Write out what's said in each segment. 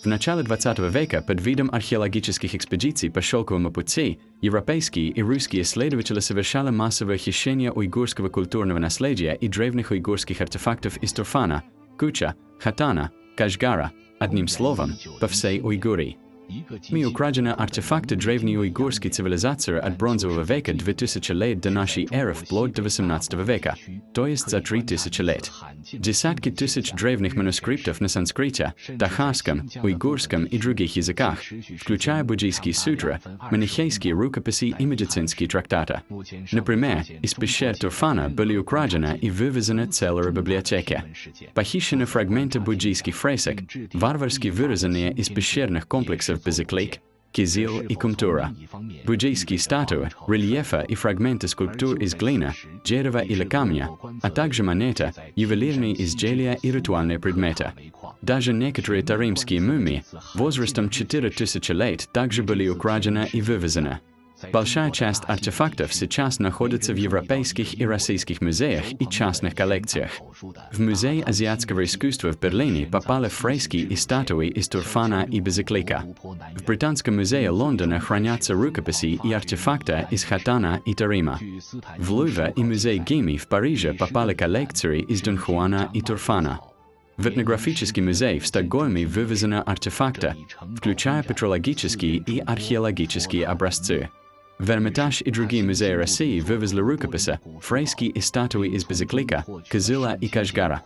В начале 20 века под видом археологических экспедиций по Шелковому пути европейские и русские исследователи совершали массовое хищение уйгурского культурного наследия и древних уйгурских артефактов из Турфана, Куча, Хатана, Кашгара, одним словом, по всей Уйгурии. Украдены артефакты древней уйгурской цивилизации от бронзового века 2000 лет до нашей эры вплоть до 18 века, то есть за 3000 лет. Десятки тысяч древних манускриптов на санскрите, тахарском, уйгурском и других языках, включая буддийские сутры, манихейские рукописи и медицинские трактаты. Например, из пещер Турфана были украдены и вывезены целые библиотеки. Похищены фрагменты буддийских фресок, варварски вырезанные из пещерных комплексов Безыклик, Кизил и Кумтура. Буддийские статуи, рельефы и фрагменты скульптур из глины, дерева или камня, а также монеты, ювелирные изделия и ритуальные предметы. Даже некоторые таримские мумии возрастом 4000 лет также были украдены и вывезены. Большая часть артефактов сейчас находится в европейских и российских музеях и частных коллекциях. В Музей азиатского искусства в Берлине попали фрески и статуи из Турфана и Безыклика. В Британском музее Лондона хранятся рукописи и артефакты из Хатана и Тарима. В Лувре и музей Гими в Париже попали коллекции из Дунхуана и Турфана. В этнографический музей в Стокгольме вывезены артефакты, включая петрологические и археологические образцы. В Эрмитаж и другие музеи России вывезли рукописи, фрески и статуи из Безыклика, Кизила и Кашгара.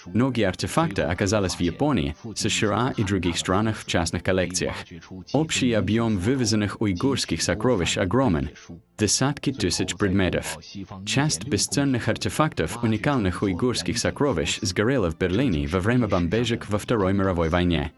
Многие артефакты оказались в Японии, США и других странах в частных коллекциях. Общий объем вывезенных уйгурских сокровищ огромен – десятки тысяч предметов. Часть бесценных артефактов уникальных уйгурских сокровищ сгорела в Берлине во время бомбежек во Второй мировой войне.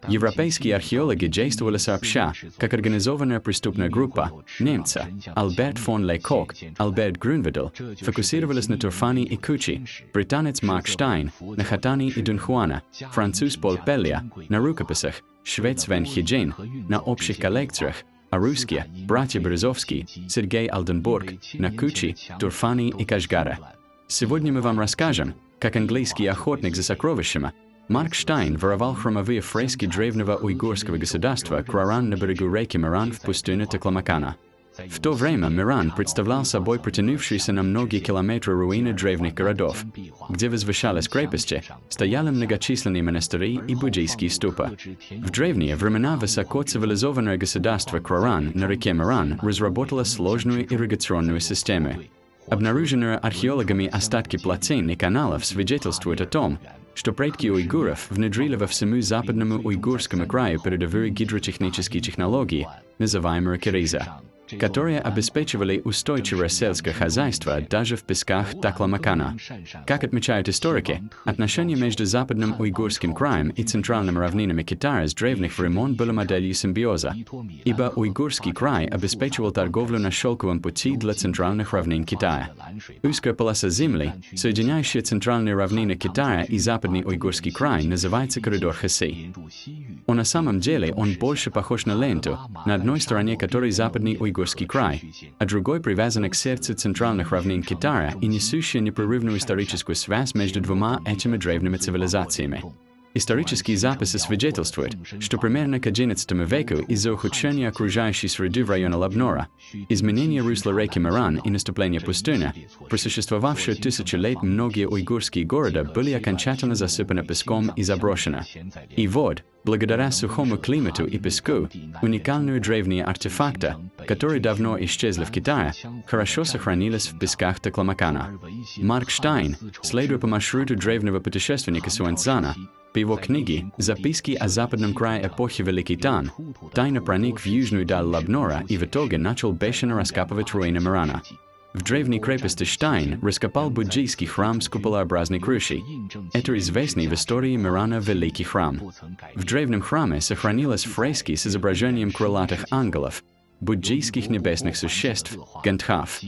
Европейские археологи действовали сообща, как организованная преступная группа. Немцы Альберт фон Лейкок, Альберт Грюнведел фокусировались на Турфане и Кучи, британец Марк Штайн на Хатане и Дунхуана, француз Пол Пеллия на рукописях, швед Свен Хиджин на общих коллекциях, а русские братья Березовские, Сергей Альденбург на Кучи, Турфане и Кашгаре. Сегодня мы вам расскажем, как английский охотник за сокровищами Марк Штайн воровал хромовые фрески древнего уйгурского государства Краран на берегу реки Миран в пустыне Такламакана. В то время Миран представлял собой протянувшиеся на многие километры руины древних городов, где возвышались крепости, стояли многочисленные монастыри и буддийские ступы. В древние времена высокоцивилизованное государство Краран на реке Миран разработало сложную ирригационную систему. Обнаруженные археологами остатки плотин и каналов свидетельствуют о том, что предки уйгуров внедрили во всему западному уйгурскому краю передовые гидротехнические технологии, называемые кириза, которые обеспечивали устойчивое сельское хозяйство даже в песках Такламакана. Как отмечают историки, отношения между западным уйгурским краем и центральными равнинами Китая с древних времен были моделью симбиоза, ибо уйгурский край обеспечивал торговлю на шелковом пути для центральных равнин Китая. Узкая полоса земли, соединяющая центральные равнины Китая и западный уйгурский край, называется коридор Хэси. На самом деле он больше похож на ленту, на одной стороне которой западный уйгурский край, а другой привязан к сердцу центральных равнин Китая и несущий непрерывную историческую связь между двумя этими древними цивилизациями. Исторические записи свидетельствуют, что примерно к XI веку из-за ухудшения окружающей среды в районе Лабнора, изменения русла реки Миран и наступления пустыни, просуществовавшие тысячи лет многие уйгурские города были окончательно засыпаны песком и заброшены. И вот, благодаря сухому климату и песку, уникальные древние артефакты, которые давно исчезли в Китае, хорошо сохранились в песках Такламакана. Марк Штайн, следуя по маршруту древнего путешественника Сюаньцзана, по его книге «Записки о западном крае эпохи Великий Тан», тайно проник в южную даль Лабнора и в итоге начал бешено раскапывать руины Мирана. В древней крепости Штайн раскопал буддийский храм с куполообразной крышей. Это известный в истории Мирана Великий храм. В древнем храме сохранились фрески с изображением крылатых ангелов, буддийских небесных существ, гандхав.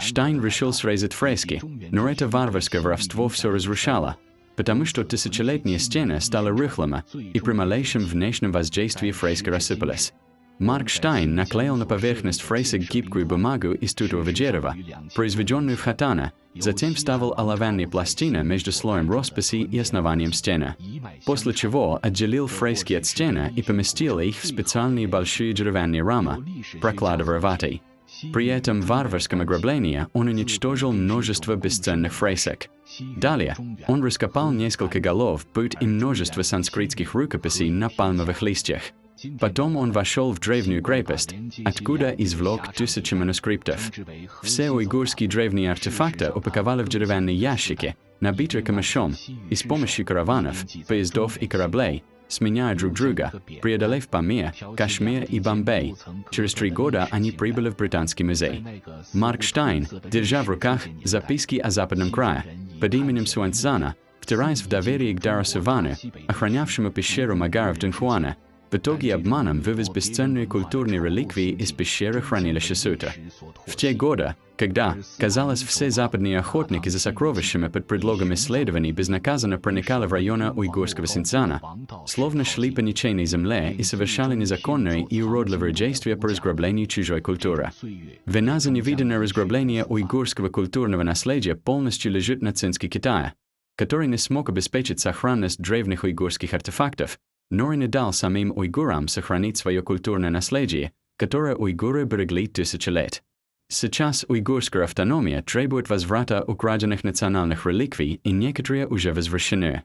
Штайн решил срезать фрески, но это варварское воровство все разрушало, потому что тысячелетние стены стали рыхлыми, и при малейшем внешнем воздействии фрески рассыпались. Марк Штайн наклеил на поверхность фресок гибкую бумагу из тутового дерева, произведенную в хатана, затем вставил оловянные пластины между слоем росписи и основанием стены, после чего отделил фрески от стены и поместил их в специальные большие деревянные рамы, прокладывая ватой. При этом варварском ограблении он уничтожил множество бесценных фресок. Далее он раскопал несколько голов Будд и множество санскритских рукописей на пальмовых листьях. Потом он вошел в древнюю крепость, откуда извлек тысячи манускриптов. Все уйгурские древние артефакты упаковали в деревянные ящики, набитые камышом, и с помощью караванов, поездов и кораблей, сменяя друг друга, преодолев Памир, Кашмир и Бомбей. Через 3 года они прибыли в Британский музей. Марк Штайн, держа в руках записки о западном крае, под именем Суанцзана, втираясь в доверие к Дару Савану, охранявшему пещеру Магаров Дунхуана, в итоге обманом вывез бесценные культурные реликвии из пещеры хранилища Сута. В те годы, когда, казалось, все западные охотники за сокровищами под предлогом исследований безнаказанно проникали в районы уйгурского Синьцзяна, словно шли по ничейной земле и совершали незаконные и уродливые действия по разграблению чужой культуры. Вина за невиданное разграбление уйгурского культурного наследия полностью лежит на цинский Китай, который не смог обеспечить сохранность древних уйгурских артефактов, но и не дал самим уйгурам сохранить свое культурное наследие, которое уйгуры берегли 1000 лет. Сейчас уйгурская автономия требует возврата украденных национальных реликвий, и некоторые уже возвращены.